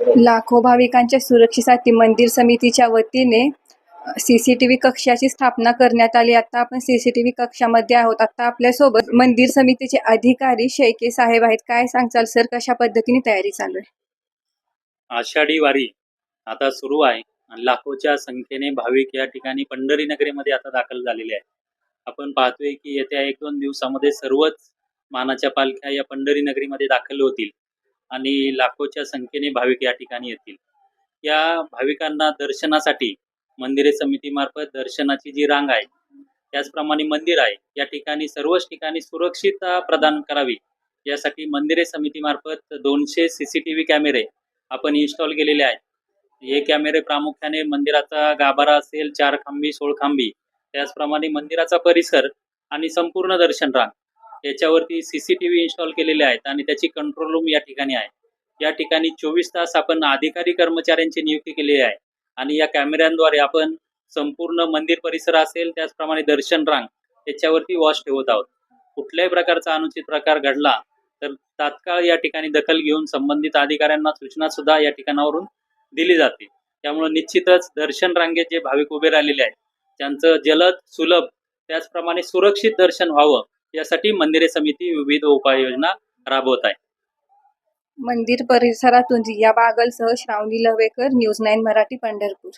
लाखो भाविकांच्या सुरक्षेसाठी मंदिर समितीच्या वतीने CCTV कक्षाची स्थापना करण्यात आली. आता आपण CCTV कक्षामध्ये आहोत. आता आपल्यासोबत मंदिर समितीचे अधिकारी शेळके साहेब आहेत. काय सांगचाल सर, कशा पद्धतीने तयारी चालू आहे? आषाढी वारी आता सुरू आहे आणि लाखोच्या संख्येने भाविक या ठिकाणी पंढरी नगरीमध्ये आता दाखल झालेले आहेत. आपण पाहतोय की येत्या 1-2 दिवसामध्ये सर्वच मानाच्या पालख्या या पंढरी नगरीमध्ये दाखल होतील आणि लाखोच्या संख्येने भाविक या ठिकाणी येतील. या भाविकांना दर्शनासाठी मंदिरे समितीमार्फत दर्शनाची जी रांग आहे, त्याचप्रमाणे मंदिर आहे, या ठिकाणी सर्वच ठिकाणी सुरक्षितता प्रदान करावी यासाठी मंदिरे समितीमार्फत 200 CCTV कॅमेरे आपण इन्स्टॉल केलेले आहेत. हे कॅमेरे प्रामुख्याने मंदिराचा गाभारा असेल, 4 खांबी 16 खांबी, त्याचप्रमाणे मंदिराचा परिसर आणि संपूर्ण दर्शन रांग याच्यावरती CCTV इन्स्टॉल केलेले आहेत आणि त्याची कंट्रोल रूम या ठिकाणी आहे. या ठिकाणी 24 तास आपण अधिकारी कर्मचाऱ्यांची नियुक्ती केलेली आहे आणि या कॅमेऱ्यांद्वारे आपण संपूर्ण मंदिर परिसर असेल, त्याचप्रमाणे दर्शन रांग याच्यावरती वॉच ठेवत आहोत. कुठल्याही प्रकारचा अनुचित प्रकार घडला तर तात्काळ या ठिकाणी दखल घेऊन संबंधित अधिकाऱ्यांना सूचना सुद्धा या ठिकाणावरून दिली जाते. त्यामुळे निश्चितच दर्शन रांगेत जे भाविक उभे राहिलेले आहेत त्यांचं जलद, सुलभ, त्याचप्रमाणे सुरक्षित दर्शन व्हावं यासाठी मंदिरे समिती विविध उपाययोजना राबवत आहे. मंदिर परिसरातून जिया बागलसह श्रावणी लवेकर, न्यूज 9 मराठी, पंढरपूर.